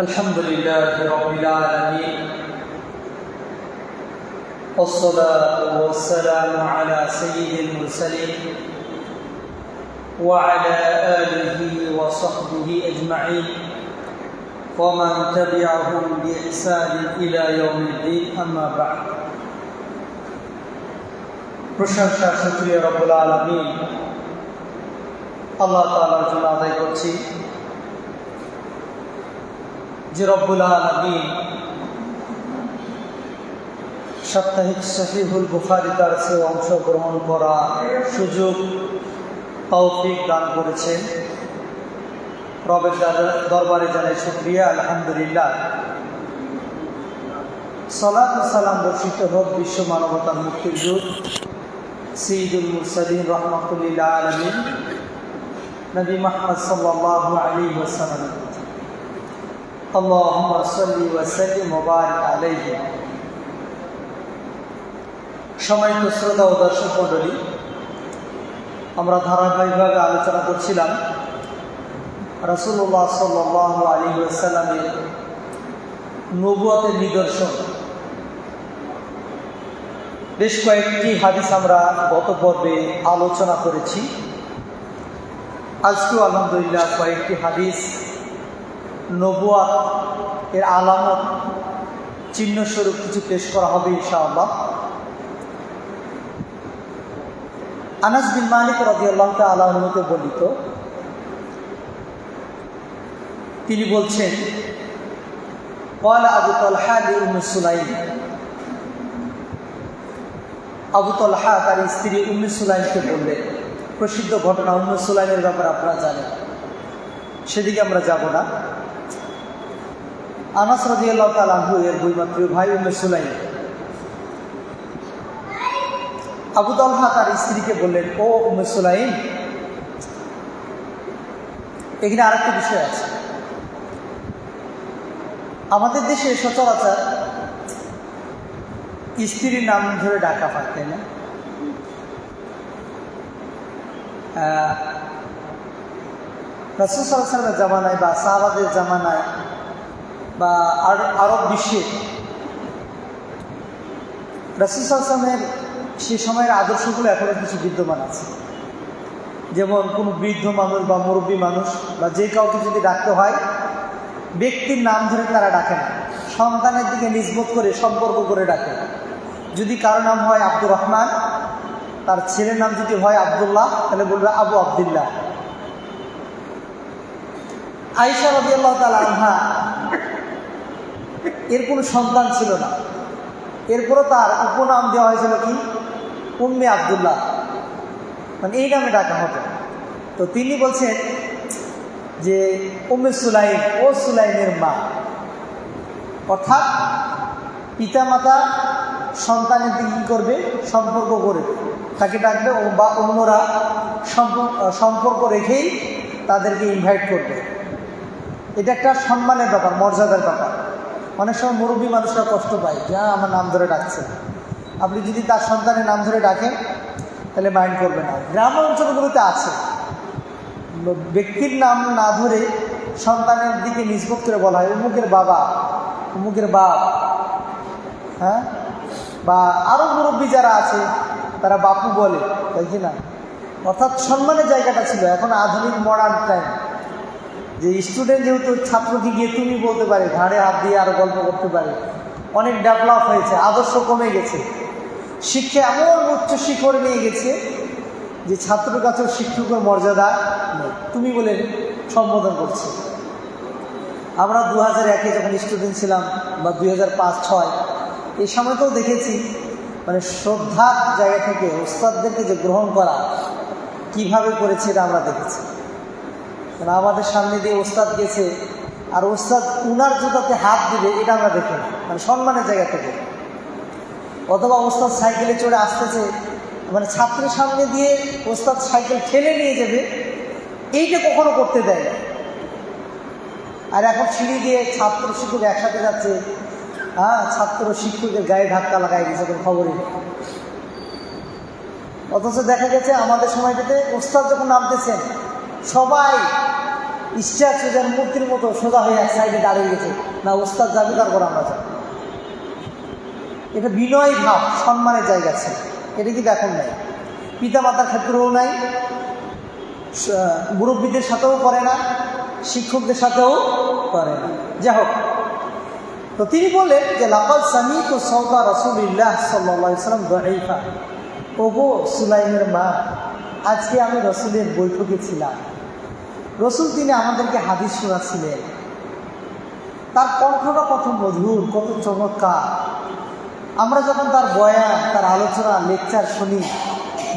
الحمد لله رب العالمين والصلاة والسلام على سيد المرسلين وعلى آله وصحبه أجمعين ومن تبعهم بإحسان إلى يوم الدين أما بعد প্রশংসা শুকরিয়া রব্বুল আলামিন আল্লাহ তাআলার জন্য আদায় করছি যে রব্বুল আলামিন সাপ্তাহিক সহিহুল বুখারী দার্সে অংশগ্রহণ করা সুযোগ তৌফিক দান করেছেন। রবের দরবারে জানাই শুকরিয়া, আলহামদুলিল্লাহ। সালাত ও সালাম বর্ষিত হোক বিশ্ব মানবতার মুক্তির দূত সাইয়্যিদুল মুরসালিন রাহমাতুল লিল আলামিন নবী মুহাম্মদ সাল্লাল্লাহু আলাইহি ওয়াসাল্লাম। আল্লাহুম্মা সাল্লি ওয়া সাল্লিম ওয়া বারিক আলাইহি। সম্মানিত শ্রোতা ও দর্শক মণ্ডলী, আমরা ধারাবাহিকভাবে আলোচনা করছিলাম রাসূলুল্লাহ সাল্লাল্লাহু আলাইহি ওয়াসাল্লামের নবুয়তের নিদর্শন। বেশ কয়েকটি হাদিস আমরা গত পর্বে আলোচনা করেছি। আজকেও আলহামদুলিল্লাহ কয়েকটি হাদিস নবুয়ত এর আলামত চিহ্নস্বরূপ কিছু পেশ করা হবে ইনশাআল্লাহ। আনাস বিন মালিক রাদিয়াল্লাহু তাআলা আনহু বর্ণিত, তিনি বলছেন, ক্বালা আবু তালহা লিউম্মি সুলাইম। আবু তালহা তার স্ত্রী উম্মে সুলাইমকে বললেন। প্রসিদ্ধ ঘটনা, উম্মে সুলাইমের ব্যাপারে আপনারা জানেন, সেদিকে আমরা যাব না। আনাস রাদিয়াল্লাহু তাআলা আনহু এর বৈমাত্র ভাই উম্মে সুলাইম। আবু তালহা তার স্ত্রীকে বললেন, ও উম্মে সুলাইম, এখানে আরেকটা বিষয় আছে। আমাদের দেশে সচরাচর স্ত্রীর নাম ধরে ডাকা হয়, তাই না? রাসূল সাল্লাল্লাহু আলাইহি ওয়াসাল্লামের জামানায় বা সাহাবাদের জামানায় বা আরব বিশ্বে রাসূল সাল্লাল্লাহু আলাইহি ওয়াসাল্লামের সে সময়ের আদর্শগুলো এখনো কিছু বিদ্যমান আছে। যেমন কোনো বৃদ্ধ মানুষ বা মুরব্বী মানুষ বা যে কাউকে যদি ডাকতে হয়, ব্যক্তির নাম ধরে তারা ডাকে না, সন্তানের দিকে নিসবত করে সম্পর্ক করে ডাকে। যদি কারো নাম হয় আব্দুর রহমান, তার ছেলের নাম যদি হয় আব্দুল্লাহ, তাহলে বলবে আবু আব্দুল্লাহ। আয়েশা রাদিয়াল্লাহু তাআলা আনহা এর কোনো সন্তান ছিল না, এরপরও তার উপনাম দেওয়া হয়েছিল কি উম্মে আব্দুল্লাহ, মানে এই নামে ডাকা হতো। তো তিনি বলছেন যে উম্মে সুলাইম, ও সুলাইমের মা, অর্থাৎ পিতামাতা সন্তানের দিকে কী করবে, সম্পর্ক করে তাকে ডাকবে, বা অন্যরা সম্পর্ক রেখেই তাদেরকে ইনভাইট করবে। এটা একটা সম্মানের ব্যাপার, মর্যাদার ব্যাপার। অনেক সময় মুরব্বী মানুষরা কষ্ট পায়, যা আমার নাম ধরে ডাকছে। আপনি যদি তার সন্তানের নাম ধরে ডাকেন তাহলে মাইন্ড করবে না। গ্রাম অঞ্চলগুলোতে আছে, ব্যক্তির নাম না ধরে সন্তানের দিকে নিসবত করে বলা হয় অমুকের বাবা, অমুকের বাপ, হ্যাঁ, বা আরও মুরব্বী যারা আছে তারা বাপু বলে, তাই কি না? অর্থাৎ সম্মানের জায়গাটা ছিল। এখন আধুনিক মডার্ন টাইম, যে স্টুডেন্ট যেহেতু ছাত্রকে গিয়ে তুমি বলতে পারে, ঘাড়ে হাত দিয়ে আরও গল্প করতে পারে, অনেক ডেভেলপ হয়েছে, আদর্শ কমে গেছে, শিক্ষা এমন উচ্চ শিখরে নিয়ে গেছে যে ছাত্রের কাছেও শিক্ষকের মর্যাদা নেই, তুমি বলে সম্বোধন করছে। আমরা 2001-এ যখন স্টুডেন্ট ছিলাম বা 2005-06 এই সময়তেও দেখেছি, মানে শ্রদ্ধার জায়গা থেকে ওস্তাদদেরকে যে গ্রহণ করা কিভাবে করেছে এটা আমরা দেখেছি। মানে আমাদের সামনে দিয়ে ওস্তাদ গেছে আর ওস্তাদ উনার জুতাতে হাত দিবে, এটা আমরা দেখি না, মানে সম্মানের জায়গা থেকে। অথবা ওস্তাদ সাইকেলে চড়ে আসতেছে, মানে ছাত্রের সামনে দিয়ে ওস্তাদ সাইকেল ঠেলে নিয়ে যাবে, এইটা কখনো করতে দেয় না। আর এখন সিঁড়ি দিয়ে ছাত্র শিক্ষক একসাথে যাচ্ছে, ছাত্র শিক্ষকের গায়ে ধাক্কা লাগাই দিয়েছে, কোনো খবরই নেই। অথচ দেখা গেছে আমাদের সময়টাতে ওস্তাদ যখন নামতেছেন সবাই স্ট্যাচু যেন মূর্তির মতো সোজা হয়ে এক সাইডে দাঁড়িয়ে গেছে, না ওস্তাদ যাবে তারপর আমরা যাব। এটা বিনয় ভাব, সম্মানের জায়গা আছে, এটা কিন্তু এখন নাই। পিতামাতার ক্ষেত্রেও নাই, মুরব্বীদের সাথেও করে না, শিক্ষকদের সাথেও করে না। যাই হোক, তো তিনি বললেন যে লাকাদ সামিতু সাওতা রাসূলিল্লাহ সাল্লাল্লাহু আলাইহি ওয়াসাল্লাম দাঈফা। ওগো সুলাইমের মা, আজকে আমি রসুলের বৈঠকে ছিলাম। রসুল তিনি আমাদেরকে হাদিস শোনাচ্ছিলেন। তার কণ্ঠটা কত মধুর, কত চমৎকার। আমরা যখন তার বয়ান, তার আলোচনা, লেকচার শুনি,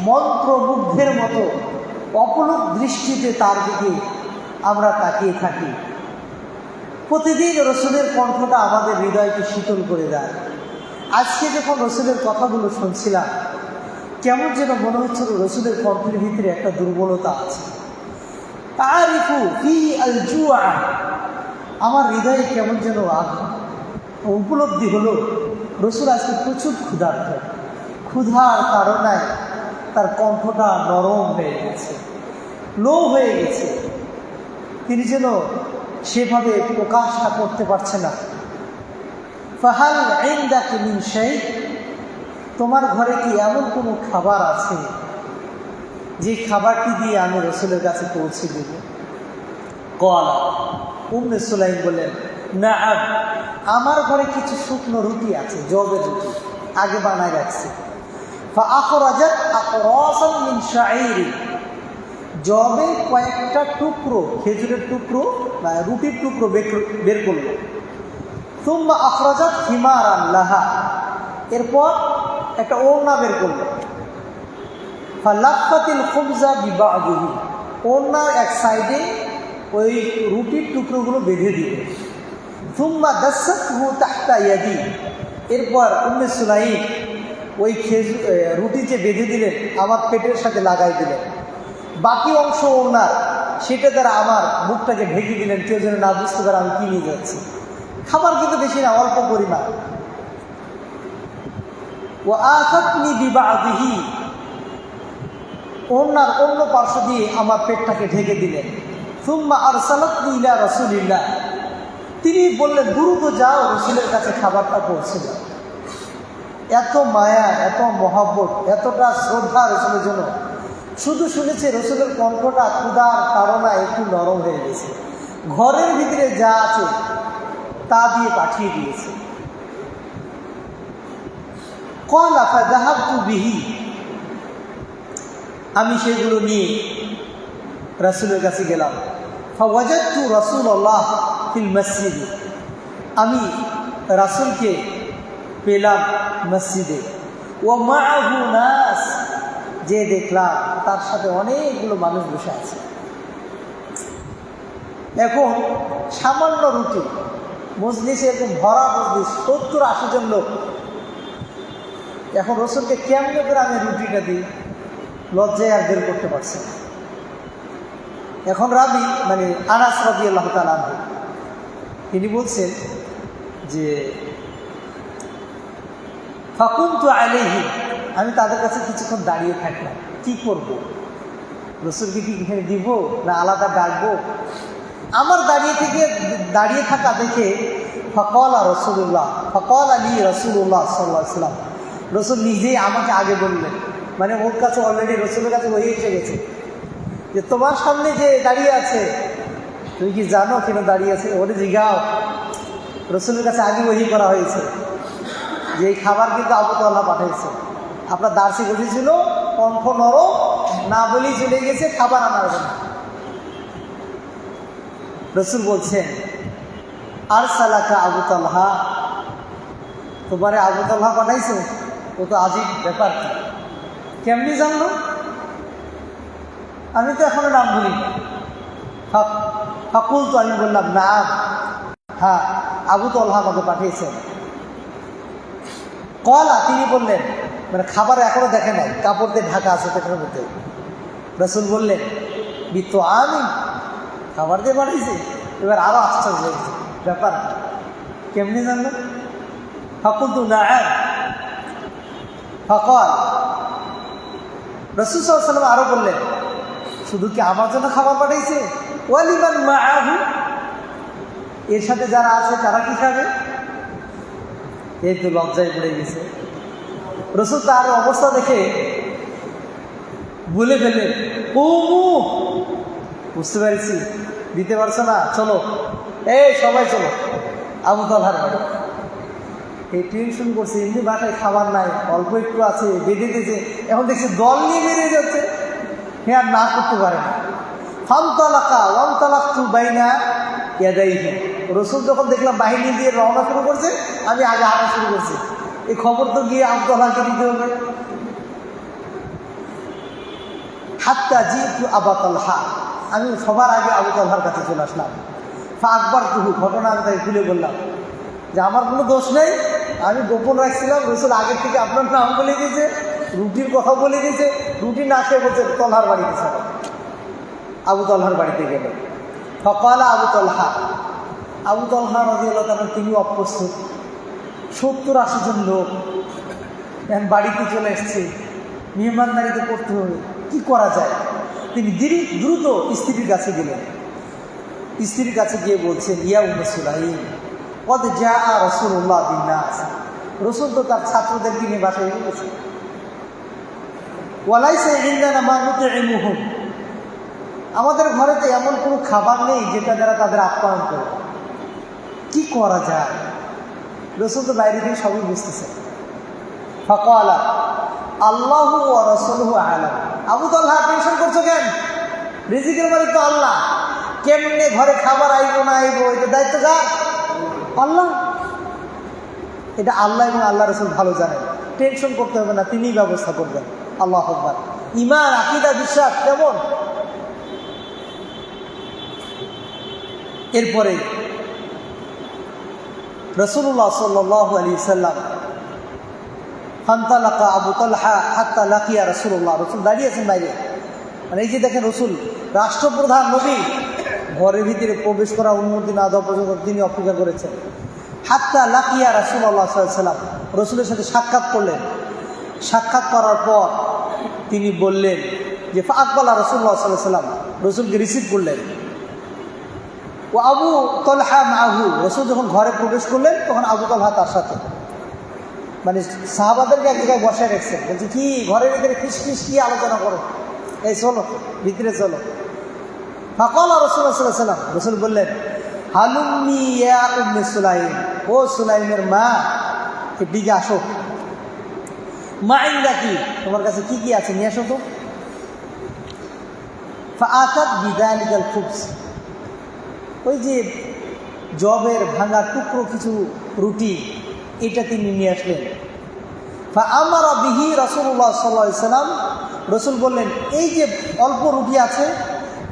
মন্ত্রমুগ্ধের মতো অপলক দৃষ্টিতে তার দিকে আমরা তাকিয়ে থাকি। প্রতিদিন রসুলের কণ্ঠটা আমাদের হৃদয়কে শীতল করে দেয়। আজকে যখন রসুলের কথাগুলো শুনছিলাম, কেমন যেন মনে হচ্ছিল রসুলের কণ্ঠের ভিতরে একটা দুর্বলতা আছে। তারিফু ফি আল জুআ, আমার হৃদয়ে কেমন যেন উপলব্ধি হলো রসুল আজকে প্রচুর ক্ষুধার্ত। ক্ষুধার কারণে তার কণ্ঠটা নরম হয়ে গেছে, লো হয়ে গেছে। তিনি যেন সেভাবে প্রকাশটা করতে পারছে না। ফাহাল ইনদাকা মিন শাই, তোমার ঘরে কি এমন কোনো খাবার আছে যে খাবারটি দিয়ে আমি রসুলের কাছে পৌঁছে দেব? ক্বালা, উম্মে সুলাইম বলেন, নাআম, আমার ঘরে কিছু শুকনো রুটি আছে, জবের রুটি আগে বানায় রাখছি। ফাআখরাজাত আকরাসান মিন শাঈরি, জবে কয়েকটা টুকরো, খেজুরের টুকরো বা রুটির টুকরো বের করল। সুম্মা আখরাজাত হিমারান লাহা, এরপর একটা ওড়না বের করল। ফালাফাতিল খুবজা বিবাদিহি, ওড়নার এক সাইডে ওই রুটির টুকরোগুলো বেঁধে দিল। সুম্মা দাসাতহু তাহতা ইয়াদি, এরপর উম্মে সুলাইম ওই রুটি যে বেঁধে দিলেন আমার পেটের সাথে লাগাই দিলেন। বাকি অংশ ওড়নার, সেটা দ্বারা আমার মুখটাকে ঢেকে দিলেন, কেউ যেন না বুঝতে পারে আমি কি নিয়ে যাচ্ছি। খাবার কিন্তু বেশি না, অল্প পরিমাণ। ওয়া আখাতনি বিবাদিহি, ওড়নার অন্য পার্শ্ব দিয়ে আমার পেটটাকে ঢেকে দিলেন। সুম্মা আরসালাতনি ইলা রাসূলিল্লাহ, তিনি বললেন দ্রুত যাও, রসুলের কাছে খাবারটা পৌঁছে দাও। এত মায়া, এত মহব্বত, এতটা শ্রদ্ধা রসুলের জন্য। শুধু শুনেছে রসুলের কণ্ঠটা ক্ষুধার কারণে একটু নরম হয়ে গেছে, ঘরের ভিতরে যা আছে তা দিয়ে পাঠিয়ে দিয়েছে। ক্বালা ফাযাহাবতু বিহি, আমি সেগুলো নিয়ে রাসূলের কাছে গেলাম। ফাওয়াজাদতু রাসূলুল্লাহ ফিল মসজিদ, আমি রাসূলকে পেলাম মসজিদে। ওয়া মাআহু নাস, যে দেখলাম তার সাথে অনেকগুলো মানুষ বসে আছে। এখন সামান্য রুটি, মজলিসে এরকম ভরা মজলিস, 70-80 জন লোক। এখন রসুলকে কেমনে করে আমি রুটিটা দিই, লজ্জায় আর বের করতে পারছি না। এখন রাবি মানে আনাস রাদিয়াল্লাহু তাআলা আনহু, তিনি বলছেন যে ফাকুনতু আলাইহি, আমি তাদের কাছে কিছুক্ষণ দাঁড়িয়ে থাকলাম। কি করব, রসুলকে কি এখানে দিব না আলাদা ডাকবো? আমার দাঁড়িয়ে থাকা দেখে ফাকালা রাসূলুল্লাহ, ফাকালা লি রাসূলুল্লাহ সাল্লাল্লাহু আলাইহি ওয়াসাল্লাম, রসুল নিজেই আমাকে আগে বললেন। মানে ওর কাছে অলরেডি রসুলের কাছে ওই এসে গেছে যে তোমার সামনে যে দাঁড়িয়ে আছে তুমি কি জানো কেন দাঁড়িয়ে আছে? ওরে জিগাও। রসুলের কাছে আগে ওহি করা হয়েছে যে এই খাবার কিন্তু আবু তালহা পাঠাইছে। আপনার দার্সি বসেছিল, কণ্ঠ নরম, না বলেই চলে গেছে খাবার আনার জন্য। রসুল বলছেন আরসালাকা আবু তালহা, তোমারে আবু তালহা পাঠাইছে? ও তো আজীব ব্যাপার। কেমনি জানলো? আমি তো এখনো নাম বলি। ফাকুল, তো আমি বললাম না, হ্যাঁ আবু তালহা আমাকে পাঠিয়েছেন। কলা, তিনি বললেন, মানে খাবার এখনো দেখে নাই, কাপড় দিয়ে ঢাকা আছে পেটের মধ্যে। রসুল বললেন বিত্ত আমি খাবার দিয়ে পাঠিয়েছি। এবার আরো আশ্চর্য হয়েছে, ব্যাপার কেমনি জানলো? ফাকুল, তো না ফকল, রাসূল সাল্লাল্লাহু আলাইহি ওয়াসাল্লাম আরো বললেন, শুধু কি আমার জন্য খাবার পাঠাইছে? ওয়ালিমান মাআহু, এর সাথে যারা আছে তারা কি খাবে? এই তো লজ্জায় পড়ে গেছে। রাসূল তার অবস্থা দেখে বলে ফেললেন, কুমু, বুঝতে পারছি দিতে পারছো না, চলো এই সবাই চলো আবু তালহার বাড়ি। এই টেনশন করছে, এমনি বাসায় খাবার নাই, অল্প একটু আছে, বেঁধে দিয়েছে, এখন দেখছি দল নিয়ে বেরিয়ে যাচ্ছে, হ্যাঁ আর না করতে পারে না। ফামতালাকা ওয়ামতালাকতু বাইনা ইয়াদাইহি, রাসূল যখন দেখলাম বাহিনী দিয়ে রওনা শুরু করছে, আমি আগে হাঁটা শুরু করছি, এই খবর তো গিয়ে আবু তালহাকে দিতে হবে। হাত্তা জিতু আবু তালহা, আমি সবার আগে আবু তালহার কাছে চলে আসলাম। ফা আকবারতুহু, ঘটনা আমি তাকে খুলে বললাম যে আমার কোনো দোষ নেই, আমি গোপন রাখছিলাম, রাসূল আগের থেকে আপনার নাম বলে দিয়েছে, রুটির কথা বলে দিয়েছে, রুটি না খেয়ে বলছে তলহার বাড়িতে চলো। আবু তালহার বাড়িতে গেল। ফাকালা আবু তালহা, আবু তালহা রাদিয়াল্লাহু তাআলা তিনি অপ্রস্তুত, 70-80 জন লোক এখন বাড়িতে চলে এসছে, মেহমানদারিতে করতে হবে, কি করা যায়? তিনি দ্রুত স্ত্রীর কাছে গেলেন। স্ত্রীর কাছে গিয়ে বলছেন, ইয়া উম্মে সুলাইম কদ জাআ রাসূলুল্লাহ বিন-নাস, রাসূল তো তার ছাত্রদেরকে নিয়ে বাসায় গেছে। ওয়ালাইসা ইনদানা মা নুতঈমুহুম, আমাদের ঘরেতে এমন কোনো খাবার নেই যেটা দ্বারা তাদের আপ্যায়ন করবে, কি করা যায়? রাসূল তো বাইরে থেকে সবই বুঝতেছে। ফাকালা আল্লাহু ওয়া রাসূলুহু আ'লাম, আবু তালহা টেনশন করছো কেন? রিজিকের মালিক তো আল্লাহ, কেমনে ঘরে খাবার আইবো না আইবো এটা দায়িত্ব কার? আল্লাহ। এটা আল্লাহ এবং আল্লাহ রাসূল ভালো জানেন, টেনশন করতে হবে না, তিনিই ব্যবস্থা করবেন। আল্লাহু আকবার। ঈমান, আকীদা, বিশ্বাস কেমন? এরপরে রাসূলুল্লাহ সাল্লাল্লাহু আলাইহি ওয়াসাল্লাম ফান্তালাকা আবু তালহা হাত্তা লাকিয়া রাসূলুল্লাহ, রাসূল দাঁড়িয়ে আছেন বাইরে, মানে এই যে দেখেন রাসূল রাষ্ট্রপ্রধান নবী, ঘরের ভিতরে প্রবেশ করার অনুমতি না দেওয়া পর্যন্ত তিনি অপেক্ষা করেছেন। হাত্তা লাকিয়া রাসূলুল্লাহ সাল্লাল্লাহু আলাইহি ওয়াসাল্লাম, রাসূলের সাথে সাক্ষাৎ করলেন। সাক্ষাৎ করার পর তিনি বললেন যে ফা আকবালা রাসূলুল্লাহ সাল্লাল্লাহু আলাইহি ওয়াসাল্লাম, রাসূলকে রিসিভ করলেন। ও আবু তালহা মাহু, রাসূল যখন ঘরে প্রবেশ করলেন তখন আবু তালহা তার সাথে, মানে সাহাবাদেরকে এক জায়গায় বসায় রাখছেন। বলছে কি ঘরের ভিতরে খিসখিস কি আলোচনা করো, এই চলো ভিতরে চলো। ফাকালা রাসূলুল্লাহ সাল্লাল্লাহু আলাইহি ওয়াসাল্লাম, রাসূল বললেন হালুম্মি ইয়া উম্মে সুলাইম, ও সুলাইমের মা এদিকে আসো। মা ইনদাকি, তোমার কাছে কি কি আছে নিয়ে আসো তো। ফাআতাত বিযালিকাল খুবস, ওই যে জবের ভাঙা টুকরো কিছু রুটি, এটা তিনি নিয়ে আসলেন। ফাআমারা বিহি রাসূলুল্লাহ সাল্লাল্লাহু আলাইহি ওয়াসাল্লাম, রাসূল বললেন এই যে অল্প রুটি আছে,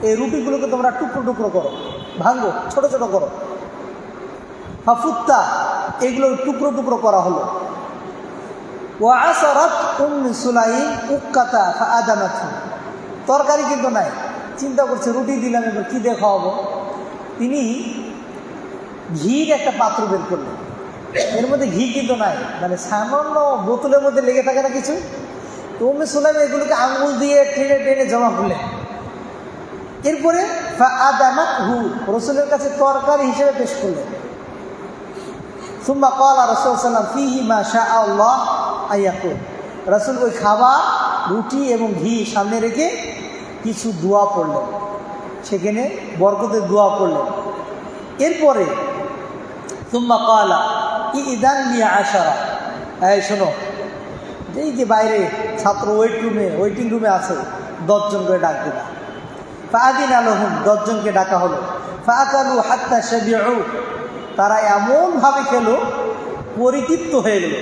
এই রুটিগুলোকে তোমরা টুকরো টুকরো করো, ভাঙো, ছোট ছোট করো। ফাফুত্তা, এগুলো টুকরো টুকরো করা হলো। ওয়া আসারাত উম্মে সুলাইম উক্কাতা ফাআদামাতহু, তরকারি কিন্তু নাই, চিন্তা করছে রুটি দিলাম এবার কী দিয়ে খাওয়াবো। তিনি ঘির একটা পাত্র বের করলেন, এর মধ্যে ঘি কিন্তু নাই, মানে সামান্য বোতলের মধ্যে লেগে থাকে না কিছু, তো উম্মে সুলাইম এগুলোকে আঙুল দিয়ে টেনে টেনে জমা করলেন। এরপরে ফাআদামাতহু, রাসূলের কাছে তরকারি হিসেবে পেশ করলেন। সুম্মা ক্বালা রাসূলুল্লাহ সাল্লাল্লাহু আলাইহি ওয়াসাল্লাম ফীহি মা শাআ আল্লাহ আইয়াকুল, রাসূল ওই খাবার রুটি এবং ঘি সামনে রেখে কিছু দোয়া পড়লেন, সেখানে বরকতের দোয়া পড়লেন। এরপরে সুম্মা ক্বালা ইদান লি আশারা, এই শোনো, এই যে বাইরে ছাত্র ওয়েটিং রুমে আছে, 10 জন করে ডাক দিবা। ফাআদিনা লাহুম, 10 জনকে ডাকা হলো। ফাআকালু হাত্তা শাবিউ, তারা এমনভাবে খেলো পরিতৃপ্ত হয়ে গেল।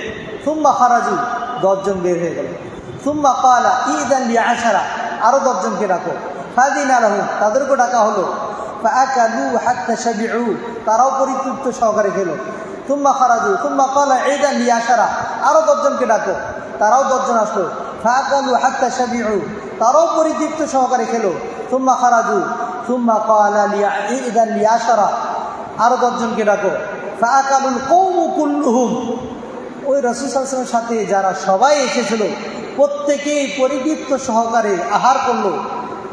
সুম্মা খারাজু, 10 জন বের হয়ে গেল। সুম্মা ক্বালা ইদান লি আশারা, আরও 10 জনকে ডাকো। ফাআদিনা লাহুম, তাদেরকেও ডাকা হলো। ফাআকালু হাত্তা শাবিউ, তারাও পরিতৃপ্ত সহকারে খেলো। সুম্মা খারাজু, সুম্মা ক্বালা ইদান লি আশারা, আরও 10 জনকে ডাকো, তারাও 10 জন আসলো। ফাআকালু হাত্তা শাবিউ, তারাও পরিতৃপ্ত সহকারে খেলো। সুম্মা খারাজু, সুম্মা ক্বালা ইদান লি আশারা, আরও 10 জনকে ডাকো। ফাআকালুল কওমু কুল্লুহুম, ওই রাসূল সাল্লাল্লাহু আলাইহি ওয়াসাল্লামের সাথে যারা সবাই এসেছিল প্রত্যেকেই পরিবৃত্ত সহকারে আহার করলো।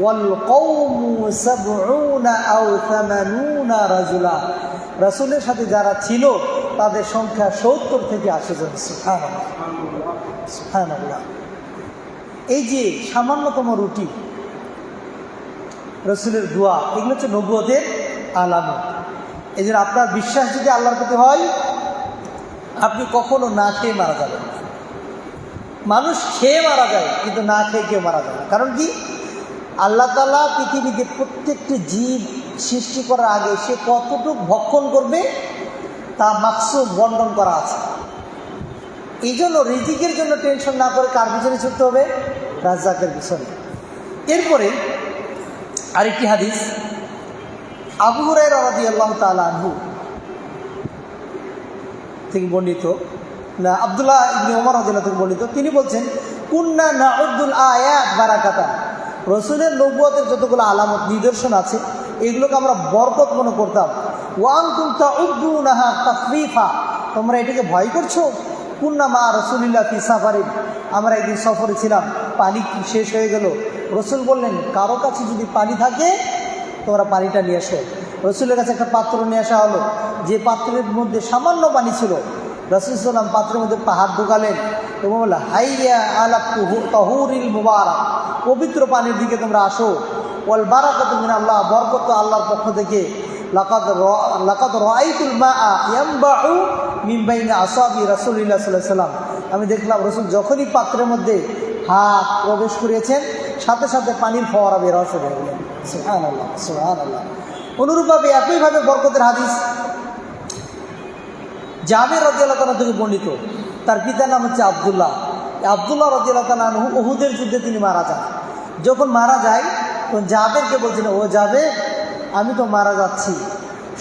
ওয়াল কওমু সাবউনা আও সামানুনা রাজুলা, রাসূলের সাথে যারা ছিল তাদের সংখ্যা 70 থেকে 80 জন। সুবহানাল্লাহ, সুবহানাল্লাহ। এই যে সামান্যতম রুটি, রাসূলের দোয়া, এগুলো হচ্ছে নবুয়তের আলামত। এই জন্য আপনার বিশ্বাস যদি আল্লাহর প্রতি হয়, আপনি কখনো না খেয়ে মারা যাবেন না। মানুষ খেয়ে মারা যায়, কিন্তু না খেয়ে কেউ মারা যায় না। কারণ কি? আল্লাহ তাআলা পৃথিবীতে প্রত্যেকটি জীব সৃষ্টি করার আগে সে কতটুকু ভক্ষণ করবে তা মাকসুদ বন্টন করা আছে। এই জন্য রিজিকের জন্য টেনশন না করে কার পিছনে ছুটতে হবে? রাজ্জাকের পিছনে। এরপরে আরেকটি হাদিস, আবু হুরায়রা রাদিয়াল্লাহু তাআলা আনহু থেকে বর্ণিত, না আব্দুল্লাহ ইবনে ওমর রাদিয়াল্লাহু থেকে বর্ণিত, তিনি বলছেন, কুন্না নাউদ্দুল আয়াত বারাকাতান, রাসূলের নবুয়তের যতগুলো আলামত নিদর্শন আছে এগুলোকে আমরা বরকত মনে করতাম। ওয়া আনতুম তাউদ্দুনাহা তাখফীফা, তোমরা এটাকে ভয় করছো। কুন্না মা রাসূলিল্লাহ ফি সাফারিন, আমরা একদিন সফরে ছিলাম, পানি শেষ হয়ে গেল। রাসূল বললেন, কারো কাছে যদি পানি থাকে তোমরা পানিটা নিয়ে আসো। রাসূলের কাছে একটা পাত্র নিয়ে আসা হলো, যে পাত্রের মধ্যে সামান্য পানি ছিল। রাসূল সাল্লাল্লাহু আলাইহি ওয়াসাল্লাম পাত্রের মধ্যে পাহাড় ঢোকালেন এবং বললেন, হাইয়া আলা তাহুরিল মুবারাক, পবিত্র পানির দিকে তোমরা আসো। ওয়াল বারাকাতু মিনাল্লাহ, বরকত আল্লাহর পক্ষ থেকে। লাকাদ রাআইতুল মাআ ইয়ামবাউ মিন বাইনি আসাবি রাসূলিল্লাহ সাল্লাল্লাহু আলাইহি ওয়াসাল্লাম, আমি দেখলাম রাসূল যখনই পাত্রের মধ্যে হাত প্রবেশ করিয়েছেন সাথে সাথে পানির ফোয়ারা বের হওয়া শুরু হয়ে গেল। সুবহানাল্লাহ, সুবহানাল্লাহ। অনুরূপভাবে একইভাবে বরকতের হাদিস জাবের রাদিয়াল্লাহু তাআলা থেকে বর্ণিত, তার পিতার নাম হচ্ছে আব্দুল্লাহ। আব্দুল্লাহ রাদিয়াল্লাহু তাআলা আনহু উহুদের যুদ্ধে তিনি মারা যান। যখন মারা যায় তখন জাবেরকে বলছেন, ও জাবের, আমি তো মারা যাচ্ছি,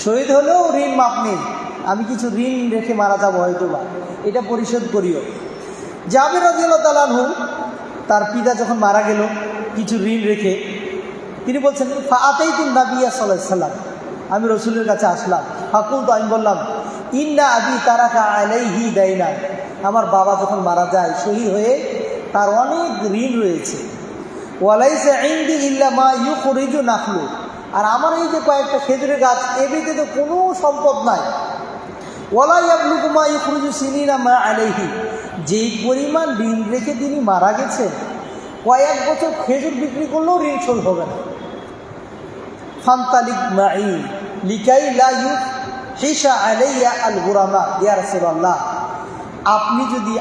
শহীদ হলেও ঋণ মাপ নেই, আমি কিছু ঋণ রেখে মারা যাবো হয়তো বা, এটা পরিশোধ করিও। জাবের রাদিয়াল্লাহু তাআলা আনহু তার পিতা যখন মারা গেল কিছু ঋণ রেখে, তিনি বলছেন, ফাআতাইতুন নাবিয়্যা সাল্লাল্লাহু আলাইহি ওয়াসাল্লাম, আমি রাসূলের কাছে আসলাম। ফাকুলতু, আমি বললাম, ইন্না আবি তারাকা আলাইহি দাইনা, আমার বাবা যখন মারা যায় শহীদ হয়ে তার অনেক ঋণ রয়েছে। ওয়ালাইসা ইনদি ইল্লা মা ইউখরিজু নাখলু, আর আমার এই যে কয়েকটা খেজুরের গাছ, এ ব্যতীত কোনো সম্পদ নাই। ওয়ালা ইয়াবলুগু মা ইউখরিজু সিনিনা মা আলাইহি, যেই পরিমাণ ঋণ রেখে তিনি মারা গেছেন কয়েক বছর খেজুর বিক্রি করলেও ঋণ শোধ হবে না। ফান্তালিক মাই লিকাই লা ইউহিশা আলাইয়া আল গুরামা, ইয়া রাসূলুল্লাহ, আপনি যদি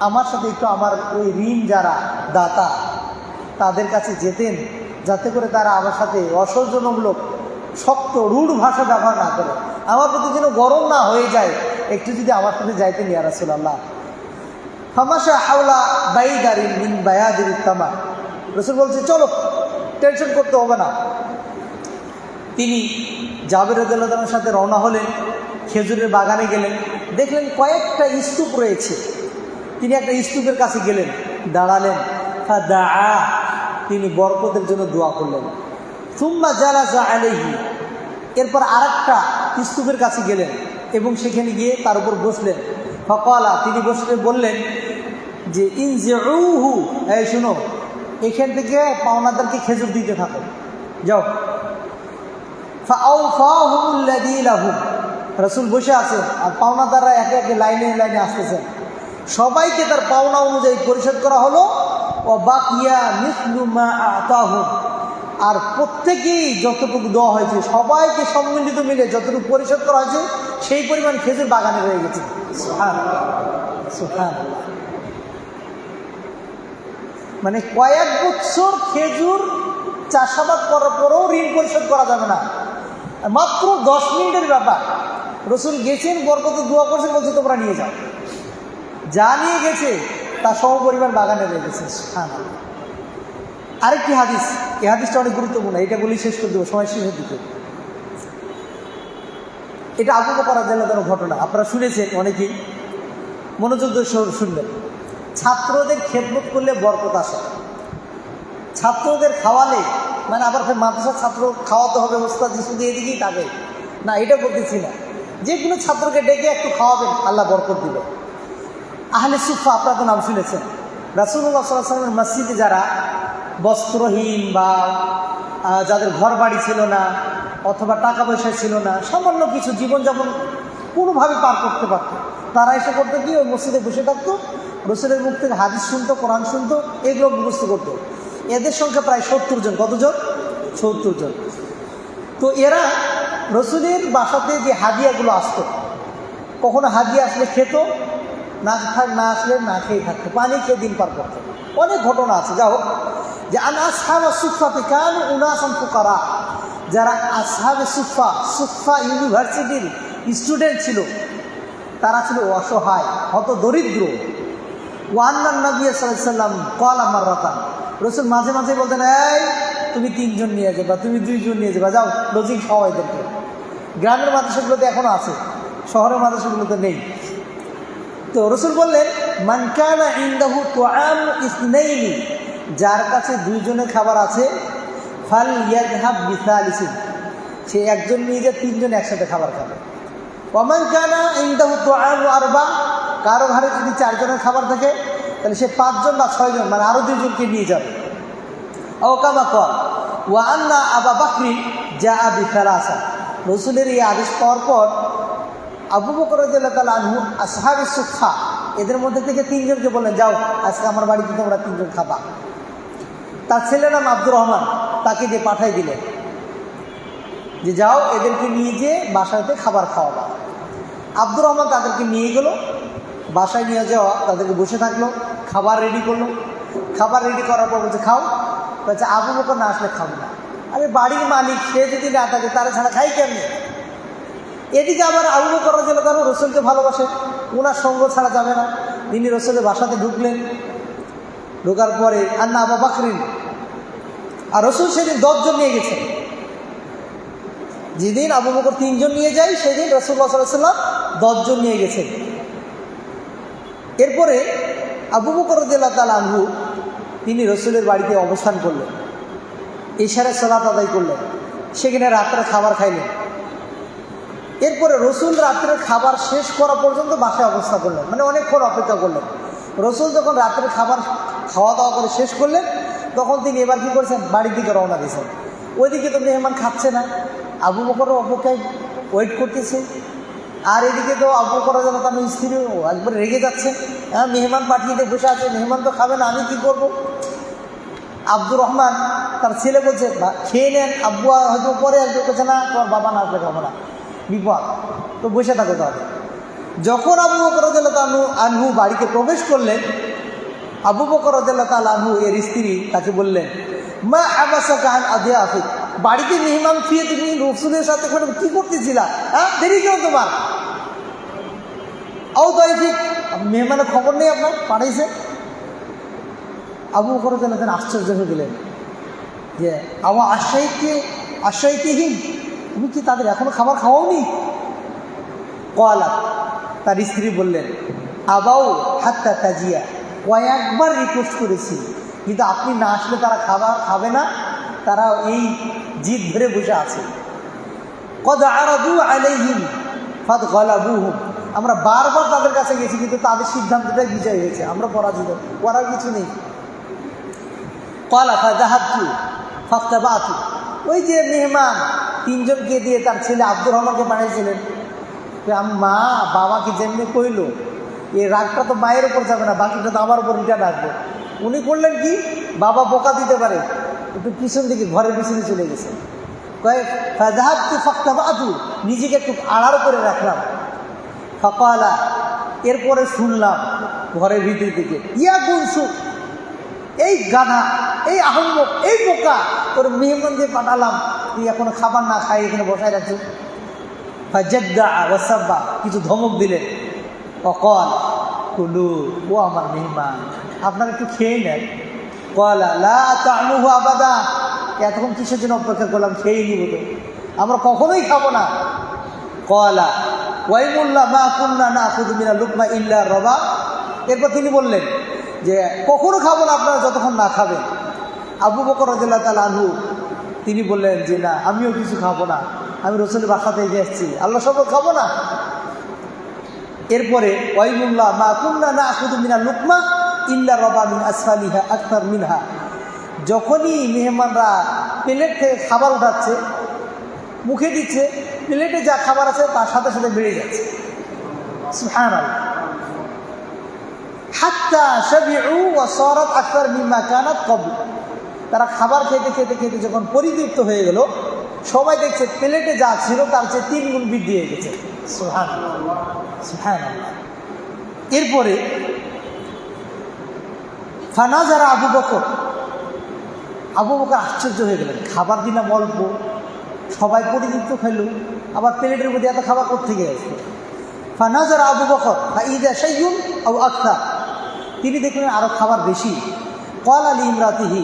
আমার সাথে একটু আমার ওই ঋণ যারা দাতা তাদের কাছে যেতেন, যাতে করে তারা আমার সাথে অসৌজন্যমূলক শক্ত রূঢ় ভাষা ব্যবহার না করে, আমার প্রতি যেন গরম না হয়ে যায়, একটু যদি আমার সাথে যাইতেন ইয়া রাসূলুল্লাহ। ফামাশা হাওলা বাইদারিন মিন বায়াদির তামা, রাসূল বলছে, চলো, টেনশন করতে হবে না। তিনি জাবের রাদিয়াল্লাহু তাআলার সাথে রওনা হলেন, খেজুরের বাগানে গেলেন, দেখলেন কয়েকটা স্তূপ রয়েছে। তিনি একটা স্তূপের কাছে গেলেন, দাঁড়ালেন, ফাদাআ, তিনি বরকতের জন্য দোয়া করলেন। সুম্মা জালাসা আলাইহি, এরপর আরেকটা স্তূপের কাছে গেলেন এবং সেখানে গিয়ে তার উপর বসলেন। ফাকালা, তিনি বসলে বললেন যে, ইনজিউহু, এই শুনো, এখান থেকে পাওনাদারকে খেজুর দিতে থাকো, যাও। ফাআওফাহুমুল্লাযী লাহুম, রাসূল বসে আছেন আর পাওনাদাররা একে একে লাইনে লাইনে আসতেছেন, সবাইকে তার পাওনা অনুযায়ী পরিশোধ করা হলো। ও বাকিয়া মিসলু মা আতাহুম, আর প্রত্যেকেই যতটুকু দেওয়া হয়েছে সবাইকে সম্মিলিত মিলে যতটুকু পরিশোধ করা হয়েছে সেই পরিমাণ খেজুর বাগানে রয়ে গেছে। সুবহানাল্লাহ, সুবহানাল্লাহ। মানে কয়েক বছর খেজুর চাষাবাদ করার পরেও ঋণ পরিশোধ করা যাবে না, মাত্র 10 মিনিটের ব্যাপার। রাসূল গেছেন, বরকতে দোয়া করছেন, বলছে তোমরা নিয়ে যাও। যা নিয়ে গেছে তা সমপরিমাণ বাগানে রয়ে গেছে। সুবহানাল্লাহ। আরেকটি হাদিস, এই হাদিসটা অনেক গুরুত্বপূর্ণ, এটা বলেই শেষ করে দেবো, সময় শেষের দিকে। এটা আবু বকর রাদিয়াল্লাহু তাআলার ঘটনা, আপনারা শুনেছেন অনেকেই, মনোযোগ দিয়ে শুনবেন। ছাত্রদের খেদমত করলে বরকত আসে, ছাত্রদের খাওয়ালে, মানে আবার মাদ্রাসার ছাত্র খাওয়াতে হবে, ওস্তাদ শুধু এদিকেই থাকে না, এটা বলতেছি না, যে কোনো ছাত্রকে ডেকে একটু খাওয়াবেন, আল্লাহ বরকত দিবে। আহলে সুফা আপনারা তো নাম শুনেছেন। রাসূলুল্লাহ সাল্লাল্লাহু আলাইহি ওয়াসাল্লামের মসজিদে যারা বস্ত্রহীন বা যাদের ঘর বাড়ি ছিল না অথবা টাকা পয়সা ছিল না, সামান্য কিছু জীবনযাপন কোনোভাবে পার করতে পারত, তারা এসে করতো কি ওই মসজিদে বসে থাকতো, রসুলের মুখ থেকে হাদিস শুনতো, কোরআন শুনতো, এগুলো মুখস্থ করতো। এদের সংখ্যা প্রায় 70 জন। কতজন? 70 জন। তো এরা রসুলের বাসাতে যে হাদিয়াগুলো আসতো, কখনো হাদিয়া আসলে খেত, না আসলে না খেয়ে থাকতো, পানি খেয়ে দিন পার করতো। অনেক ঘটনা আছে। যা হোক, যে আসহাবে সুফফাতে কানু উনাসান ফুকারা, যারা আসহাবে সুফফা ইউনিভার্সিটির স্টুডেন্ট ছিল, তারা ছিল অসহায়, হত দরিদ্র। ওয়ান্নান নবী সাল্লাল্লাহু আলাইহি ওয়াসাল্লাম ক্বালা মাররাতান, রসুল মাঝে মাঝে বলতেন, এই তুমি 3 জন নিয়ে যাবা, তুমি 2 জন নিয়ে যাবা, যাও লজিং খাওয়া এদেরকে। গ্রামের মাদ্রাসাগুলোতে এখনও আছে, শহরের মাদ্রাসাগুলোতে নেই। তো রসুল বললেন, মান কানা ইনদাহু তুআম ইসনাইনি, যার কাছে 2 জনের খাবার আছে, ফাল ইয়াযহাব বিসালিসিন, সে 1 জন নিয়ে যে 3 জন একসাথে খাবার খাবে। ওমান কানা ইনদাহু তুআম আরবা, কারো ঘরে যদি 4 জনের খাবার থাকে, তাহলে সে 5 জন বা 6 জন, মানে আরও 2 জনকে নিয়ে যাবে। ও কামা ক্বাল ওয়া আন্না আবু বকর জাআ বিসালাসা, রসুলের এই আদেশ পাওয়ার পর আবু বকর রাদিয়াল্লাহু তাআলা আনহু আসহাবে সুফফা এদের মধ্যে থেকে 3 জনকে বললেন, যাও আজকে আমার বাড়িতে তোমরা 3 জন খাবা। তার ছেলের নাম আব্দুর রহমান, তাকে দিয়ে পাঠাই দিলেন যে যাও এদেরকে নিয়ে যেয়ে বাসাতে খাবার খাওয়াবা। আব্দুর রহমান তাদেরকে নিয়ে গেল, বাসায় নিয়ে যাওয়া, তাদেরকে বসে থাকলো, খাবার রেডি করলো। খাবার রেডি করার পর বলছে খাও, বলছে আবু বকর না আসলে খাবো না। আরে বাড়ির মালিক, সে যদি না থাকে তারা ছাড়া খাই কেমনি? এদিকে আবার আবু বকর রাদিয়াল্লাহু আনহু রসুলকে ভালোবাসে, ওনার সঙ্গ ছাড়া যাবে না। তিনি রসুলের বাসাতে ঢুকলেন, ঢোকার পরে আন্না আবু বকরিন, আর রসুল সেদিন 10 জন নিয়ে গেছেন। যেদিন আবু বকর 3 জন নিয়ে যায়, সেদিন রাসূলুল্লাহ সাল্লাল্লাহু আলাইহি ওয়াসাল্লাম 10 জন নিয়ে গেছেন। এরপরে আবু বকর রাদিয়াল্লাহু তাআলা আনহু তিনি রসুলের বাড়িতে অবস্থান করলেন, ইশারে সালাত আদায় করলেন, সেখানে রাত্রে খাবার খাইলেন। এরপরে রসুল রাত্রের খাবার শেষ করা পর্যন্ত বাসায় অবস্থা করলেন, মানে অনেকক্ষণ অপেক্ষা করলেন। রসুল যখন রাত্রের খাবার খাওয়া দাওয়া করে শেষ করলেন, তখন তিনি এবার কী করছেন, বাড়ির দিকে রওনা দিয়েছেন। ওইদিকে তো মেহমান খাচ্ছে না, আবু বকর অপেক্ষায় ওয়েট করতেছে। আর এদিকে তো আবু বকর রাদিয়াল্লাহু তাআলা তার স্ত্রীও একবার রেগে যাচ্ছে, হ্যাঁ মেহমান পাঠিয়ে দিয়ে বসে আছে, মেহমান তো খাবে না, আমি কি করব? আব্দুর রহমান তার ছেলে বলছে, খেয়ে নেন, আব্বু হয়তো পরে আসবে, বলছে না তোমার বাবা না আসলে খাবো না, বিপদ, তো বসে থাকো তাহলে। যখন আবু বকর রাদিয়াল্লাহু আনহু বাড়িতে প্রবেশ করলেন, আবু বকর রাদিয়াল্লাহু তাআলা আনহু এর স্ত্রী তাকে বললেন, মা আবাসাকা আন আদিয়াফিক, বাড়িতে মেহমান ফিরে তুমি রসুলের সাথে কি করতেছিলা? হ্যাঁ দেরি কেন তোমার? আও দাইফিক, মেহমানের খবর নেই আপনার, পাঠাইছে? আবু বকর রাদিয়াল্লাহু তাআলা আশ্চর্য হয়ে গেলেন যে আওয়া আশাইতিহিম, তুমি কি তাদের এখনো খাবার খাওয়াওনি? ক্বালাত, তার স্ত্রী বললেন, আবাউ হাত্তা তাজিয়া, কয়েকবার রিকোয়েস্ট করেছি, কিন্তু আপনি না আসলে তারা খাবার খাবে না, তারা এই জিদ ধরে বসে আছে। কদ আরাদু আলাইহিম ফাদগালাবুহুম, আমরা বারবার তাদের কাছে গেছি, কিন্তু তাদের সিদ্ধান্তটাই বিজয় হয়েছে, আমরা পরাজিত, করার কিছু নেই। ক্বালা ফাযাহাবতু ফাত্তাবাতু, ওই যে মেহমান 3 জনকে দিয়ে তার ছেলে আব্দুর রহমানকে পাঠিয়েছিলেন, মা বাবাকে যেমনি কইল, এই রাগটা তো মায়ের উপর যাবে না, বাকিটা তো আমার উপর রিটার্ন আসবে। উনি করলেন কি, বাবা বোকা দিতে পারে, একটু পিছন দিকে ঘরের পিছনে চলে গেছে। কয়ে ফাযাহাবতু ফাত্তাবাতু, নিজেকে একটু আড়াল করে রাখলাম। ফাকালা, এরপরে শুনলাম ঘরের ভিতর থেকে, ইয়া গুনসু, এই গাধা, এই আহম্মক, এই বোকা, তোর মেহমান দিয়ে পাঠালাম, তুই এখনো খাবার না খাই এখানে বসায় রাখছো। ফাজাদ্দা ওয়া সাব্বা, কিছু ধমক দিলেন। অকল কুলু, ও আমার মেহমান, আপনারা একটু খেয়ে নেন। ক্বালা লা তা'মুহু আবাদা, এতক্ষণ কিসের জন্য অপেক্ষা করলাম, খেয়ে নিব তো, আমরা কখনোই খাবো না। ক্বালা ওয়াইমুল্লাহ মা কুন্না নাখুযু মিনাল লুকমা ইল্লা রাবা, এরপর তিনি বললেন যে কখনো খাবো না আপনারা যতক্ষণ না খাবেন। আবু বকর রাদিয়াল্লাহু তাআলা আনহু তিনি বললেন যে না, আমিও কিছু খাবো না, আমি রসুলের বাসাতে এসে এসেছি, আল্লাহ শপথ খাবো না। এরপরে ওয়াইমুল্লাহ মা কুন্না নাখুযু মিনাল লুকমা ইল্লা রাবা মিন আসফালিহা আকতার মিনহা। যখনই মেহমানরা প্লেট থেকে খাবার উঠাচ্ছে, মুখে দিচ্ছে, প্লেটে যা খাবার আছে তার সাথে সাথে বেড়ে যাচ্ছে। সুবহানাল্লাহ। হাত্তা শাবিউ ওয়া সারাত আকতার মিম্মা কানাত ক্বাবল। তারা খাবার খেতে খেতে খেতে যখন পরিতৃপ্ত হয়ে গেল, সবাই দেখছে প্লেটে যা ছিল তার চেয়ে 3 গুণ বৃদ্ধি হয়ে গেছে। সুবহানাল্লাহ, সুবহানাল্লাহ। এরপরে ফানাজারা আবু বকর আশ্চর্য হয়ে গেলেন। খাবার দিলাম অল্প, সবাই পরিতৃপ্ত খাইল, আবার প্লেটের মধ্যে এত খাবার কোত্থেকে আসলো। ফানাজারা আবু বকর ফাইদা শাইউন আও আকতার। তিনি দেখলেন আরো খাবার বেশি। ক্বালা লিইমরাতিহি,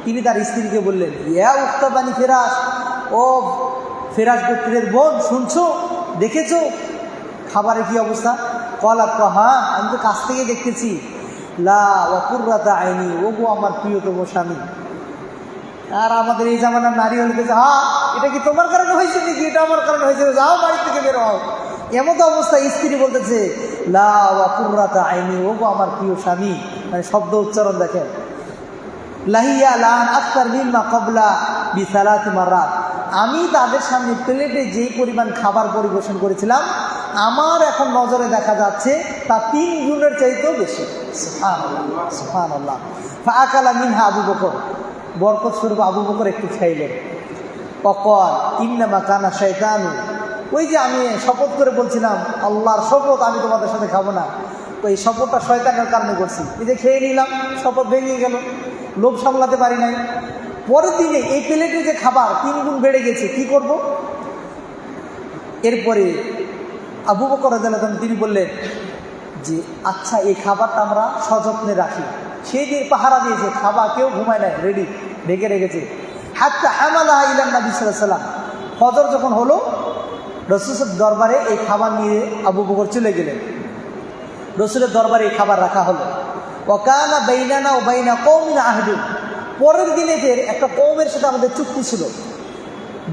তিনি তার স্ত্রীকে বললেন, ইয়া উখতা বানি ফিরাস, ও ফিরাস গোত্রের বোন, শুনছো, দেখেছো খাবারের কি অবস্থা? ক্বালাত, হ্যাঁ আমি তো কাছ থেকে দেখতেছি। লা ওয়া কুররাতা আইনি, ও গো আমার প্রিয়তম স্বামী। আর আমাদের এই জামানার নারী হলে যে, হ্যাঁ এটা কি তোমার কারণে হয়েছে নাকি? এটা আমার কারণে হয়েছে, যাও বাড়ি থেকে বের হও। এমন তো অবস্থা, স্ত্রী বলতেছে লা ওয়া কুররাতা আইনি, ও গো আমার প্রিয় স্বামী। মানে শব্দ উচ্চারণ দেখেন। লাহিয়া লান আকতার মিম্মা ক্বাবলা বিসালাতি মাররাত। আমি তাদের সামনে প্লেটে যেই পরিমাণ খাবার পরিবেশন করেছিলাম, আমার এখন নজরে দেখা যাচ্ছে তা 3 গুণের চাইতেও বেশি। সুবহানাল্লাহ, সুবহানাল্লাহ। ফাআকালা মিনহা আবু বকর, বরকত স্বরূপ আবু বকর একটু খাইলেন। অকল ইন্নামা কানা শাইতানু, ওই যে আমি শপথ করে বলছিলাম, আল্লাহর শপথ আমি তোমাদের সাথে খাবো না, ওই শপথটা শয়তানের কারণে করছি। এই যে খেয়ে নিলাম, শপথ ভেঙে গেল, লোভ সামলাতে পারি নাই। পরের দিনে এই প্লেটে যে খাবার 3 গুণ বেড়ে গেছে, কি করব? এরপরে আবু বকর রাদিয়াল্লাহু আনহু তিনি বললেন যে আচ্ছা এই খাবারটা আমরা সযত্নে রাখি। সেই দিন পাহারা দিয়েছে, খাবার কেউ ঘুমায় নাই, রেডি ঢেকে রেখেছে। হাত্তা হামালাহা ইলান নবী সাল্লাল্লাহু আলাইহি ওয়াসাল্লাম, ফজর যখন হলো রাসূলের দরবারে এই খাবার নিয়ে আবু বকর চলে গেলেন। রাসূলের দরবারে এই খাবার রাখা হলো। ওয়া কানা বাইনানা ওয়া বাইনা কওমিন আহদুন, পরের দিনে ফের একটা কওমের সাথে আমাদের চুক্তি ছিল,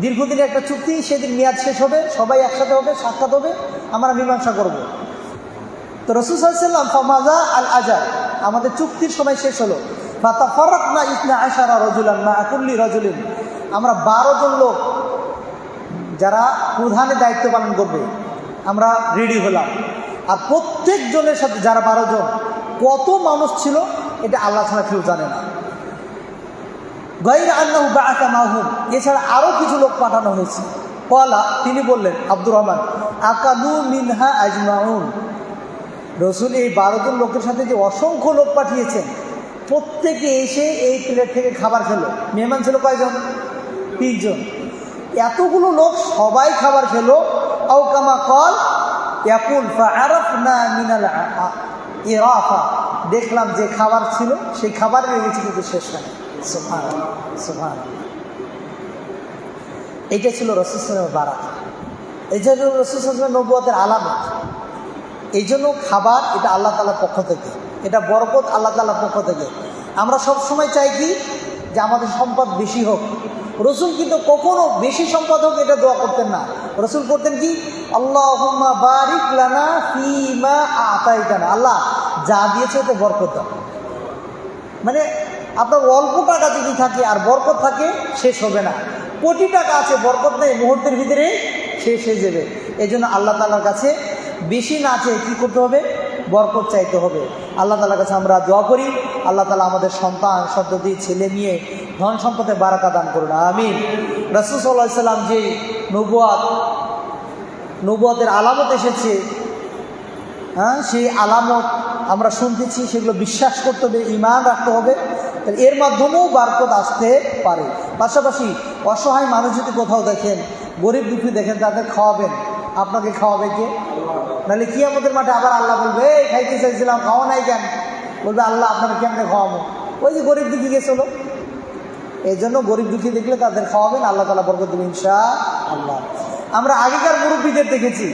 দীর্ঘদিনের একটা চুক্তি। সেদিন মেয়াদ শেষ হবে, সবাই একসাথে হবে, সাক্ষাৎ হবে, আমরা মীমাংসা করব। তো রাসূল সাল্লাল্লাহু আলাইহি ওয়াসাল্লাম ফামাযা আল আজাল, আমাদের চুক্তির সময় শেষ হলো। ফাতাফারাকনা 12 রাজুলান মা কুল্লি রাজুলিন, আমরা 12 জন লোক যারা প্রধানের দায়িত্ব পালন করবে আমরা রেডি হলাম। আর প্রত্যেক জনের সাথে, যারা 12 জন, কত মানুষ ছিল এটা আল্লাহ ছাড়া কেউ জানে না। গায়রা আন্নাহু বাআসা মাহুম, এছাড়া আরও কিছু লোক পাঠানো হয়েছে। ক্বালা, তিনি বললেন আব্দুর রহমান, আকাদু মিনহা আজমাউন, রাসূল এই 12 জন লোকের সাথে যে অসংখ্য লোক পাঠিয়েছেন, প্রত্যেকে এসে এই প্লেট থেকে খাবার খেলো। মেহমান ছিল কয়জন? 3 জন। এতগুলো লোক সবাই খাবার খেলো। আও কামা ক্বাল ইয়াকুল ফাআরাফনা মিনাল ইরাফা, দেখলাম যে খাবার ছিল সেই খাবার রয়ে গেছে কিন্তু শেষ হয়। সুবহানাল্লাহ, সুবহানাল্লাহ। এইটা ছিল রাসূল সাল্লাল্লাহু আলাইহি ওয়াসাল্লামের বারাকা, এই জন্য রাসূল সাল্লাল্লাহু আলাইহি ওয়াসাল্লাম নবুয়তের আলামত। এই জন্য খাবার এটা আল্লাহ তাআলার পক্ষ থেকে, এটা বরকত আল্লাহ তাআলার পক্ষ থেকে। আমরা সব সময় চাই কি যে আমাদের সম্পদ বেশি হোক। রাসূল কিন্তু কখনো বেশি সম্পদ হোক এটা দোয়া করতেন না। রাসূল করতেন কি, আল্লাহুম্মা বারিক লানা ফীমা আতাইতানা, আল্লাহ যা দিয়েছে ওতে বরকত দাও। মানে আপনার অল্প টাকা যদি থাকে আর বরকত থাকে, শেষ হবে না। কোটি টাকা আছে, বরকত নেই, মুহূর্তের ভিতরে শেষ হয়ে যাবে। এই জন্য আল্লাহ তাআলার কাছে বেশি না চেয়ে কী করতে হবে? বরকত চাইতে হবে। আল্লাহ তাআলার কাছে আমরা দোয়া করি, আল্লাহ তাআলা আমাদের সন্তান সন্ততি, ছেলে মেয়ে, ধন সম্পদে বারাকা দান করুন, আমিন। রাসূল সাল্লাল্লাহু আলাইহি ওয়াসাল্লাম যে নবুয়তের আলামত এসেছে, হ্যাঁ, সেই আলামত আমরা শুনতেছি, সেগুলো বিশ্বাস করতে হবে, ঈমান রাখতে হবে। তাহলে এর মাধ্যমেও বরকত আসতে পারে। পাশাপাশি অসহায় মানুষ যদি কোথাও দেখেন, গরিব দুঃখী দেখেন, তাদের খাওয়াবেন। আপনাকে খাওয়াবে কে? নাহলে কিয়ামতের মাঠে আবার আল্লাহ বলবে, এই খাইতে চাইছিলাম, খাওয়া নাই কেন? বলবে আল্লাহ আপনাকে কেমনে খাওয়াবো? ওই যে গরিব দুঃখী গেছিল। এই জন্য গরিব দুঃখী দেখলে তাদের খাওয়াবেন, আল্লাহ তাআলা বরকত দেবেন ইনশাআল্লাহ। আমরা আগেকার মুরব্বীদের দেখেছি,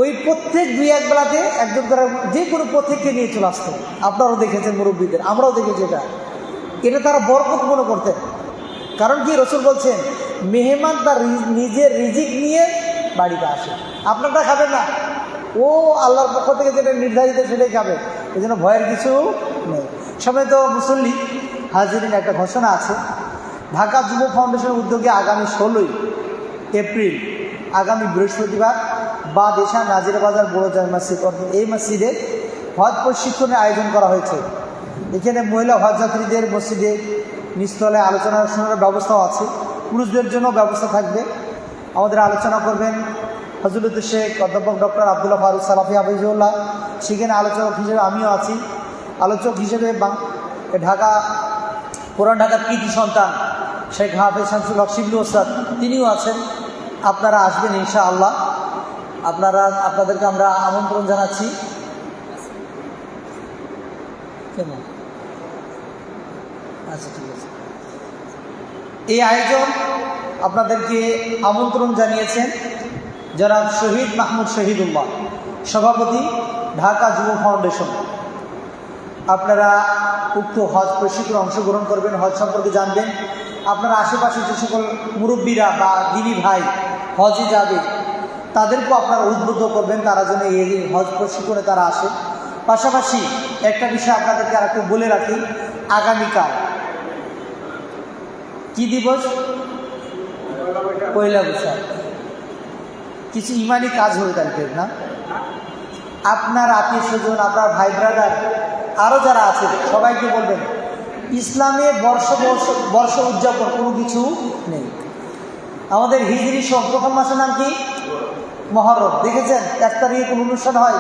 ওই প্রত্যেক 2-1 বেলাতে একজন করে যে কোনো পথেকে নিয়ে চলে আসতো। আপনারাও দেখেছেন মুরব্বীদের, আমরাও দেখেছি। এটা তারা বরকত মনে করতেন। কারণ কি, রাসূল বলছেন মেহমান তার নিজের রিজিক নিয়ে বাড়িতে আসে, আপনারটা খাবেন না। ও আল্লাহর পক্ষ থেকে যেটা নির্ধারিত সেটাই খাবে, এই জন্য ভয়ের কিছু নেই। সবাই তো মুসল্লি হাজিরিন, একটা ঘোষণা আছে ঢাকা যুব ফাউন্ডেশনের উদ্যোগে আগামী 16 এপ্রিল আগামী বৃহস্পতিবার দেশা নাজিরা বাজার বড় জামে মসজিদ অর্থাৎ এই মসজিদে হজ প্রশিক্ষণের আয়োজন করা হয়েছে। এখানে মহিলা হজযাত্রীদের মসজিদে নিস্তলে আলোচনা শোনার ব্যবস্থাও আছে, পুরুষদের জন্য ব্যবস্থা থাকবে। আমাদের আলোচনা করবেন হযরত শেখ অধ্যাপক ডক্টর আব্দুল্লাহ ফারুক সালাফি হাফিজুল্লাহ। সেখানে আলোচক হিসেবে আমিও আছি। আলোচক হিসেবে ঢাকা পুরান ঢাকার কৃতি সন্তান শেখ হাফেজ শামসুল হক শিবলি ওস্তাদ তিনিও আছেন। আপনারা আসবেন ইনশাআল্লাহ। আপনাদেরকে আমরা আমন্ত্রণ জানাচ্ছি। কেন? আচ্ছা, ঠিক আছে। এই আয়োজন আপনাদেরকে আমন্ত্রণ জানিয়েছেন জনাব শহীদ মাহমুদ শহীদুল্লাহ, সভাপতি ঢাকা যুব ফাউন্ডেশন। আপনারা উক্ত হজ প্রশিক্ষণে অংশগ্রহণ করবেন, হজ সম্পর্কে জানবেন। আপনারা আশেপাশে যে সকল মুরব্বীরা বা দিনী ভাই হজে যাবে তাদেরকেও আপনারা উদ্বুদ্ধ করবেন, তারা যেন এই হজ প্রশিক্ষণে তারা আসে। পাশাপাশি একটা বিষয় আপনাদেরকে আর একটু বলে রাখি, আগামীকাল কি দিবস? পয়লা বৈশাখ। কিছু ইমানি কাজ হয়ে থাকবে না? আপনার আত্মীয় স্বজন, আপনার ভাই ব্রাদার আরও যারা আছে সবাইকে বলবেন ইসলামে বর্ষ উদযাপন কোনো কিছু নেই। আমাদের হিজরি সব প্রথম মাসের নাম কি? মহরম। দেখেছেন 1 তারিখে কোনো অনুষ্ঠান হয়?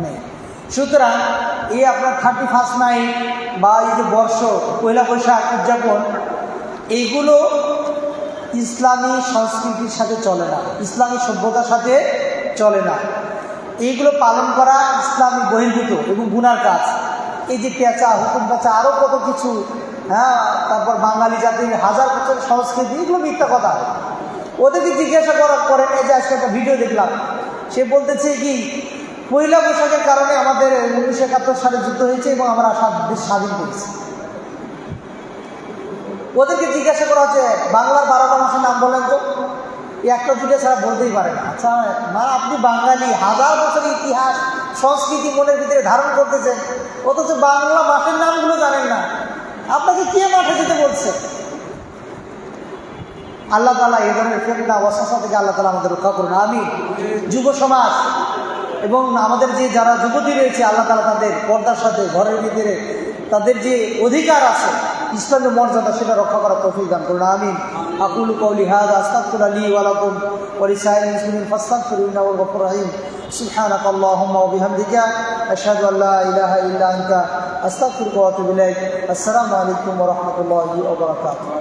নেই। সুতরাং এই আপনার 31st নাইট বা এই যে বর্ষ পয়লা বৈশাখ উদযাপন, এইগুলো ইসলামী সংস্কৃতির সাথে চলে না, ইসলামী সভ্যতার সাথে চলে না। এইগুলো পালন করা ইসলামী বহির্ভূত এবং গুনার কাজ। এই যে পেঁচা, হুকুম পেঁচা, আরও কত কিছু, তারপর বাঙালি জাতির 1000 বছরের সংস্কৃতি, এগুলো মিথ্যা কথা। ওদেরকে জিজ্ঞাসা করেন। এই যে আজকে একটা ভিডিও দেখলাম, সে বলতেছে কি পয়লা বৈশাখের কারণে আমাদের 1971 সালে যুদ্ধ হয়েছে এবং আমরা দেশ স্বাধীন করেছি। ওদেরকে জিজ্ঞাসা করা হচ্ছে বাংলার 12টা মাসের নাম বলেন তো, একটা দুটো ছাড়া বলতেই পারে না। আচ্ছা, আপনি বাঙালি, 1000 বছরের ইতিহাস সংস্কৃতি মনের ভিতরে ধারণ করতেছেন, অথচ বাংলা মাঠের নামগুলো জানেন না। আপনাকে কে মাঠে যেতে বলছে? আল্লাহ তাআলা এই ধরনের ফিতনা ওয়াসওয়াসা থেকে আল্লাহ তাআলা আমাদের রক্ষা করুন, আমিন। যুব সমাজ এবং আমাদের যে যারা যুবতী রয়েছে, আল্লাহ তাআলা তাদের পর্দার সাথে ঘরের ভিতরে তাদের যে অধিকার আছে ইসলামের মর্যাদা, সেটা রক্ষা করার তৌফিক দান করুন, আমিন। আকুলু কওলি হাযা আস্তাগফিরুল্লাহ লি ওয়া লাকুম ওয়া লিসাইরিল মুসলিমিন ফাস্তাগফিরুহু ইন্নাহু হুয়াল গফুরুর রহিম। সুবহানাকাল্লাহুম্মা ওয়া বিহামদিকা আশহাদু আল্লা ইলাহা ইল্লা আনতা আস্তাগফিরুকা ওয়া আতুবু ইলাইক। আসসালামু আলাইকুম ওয়া রাহমাতুল্লাহি ওয়া বারাকাতুহু।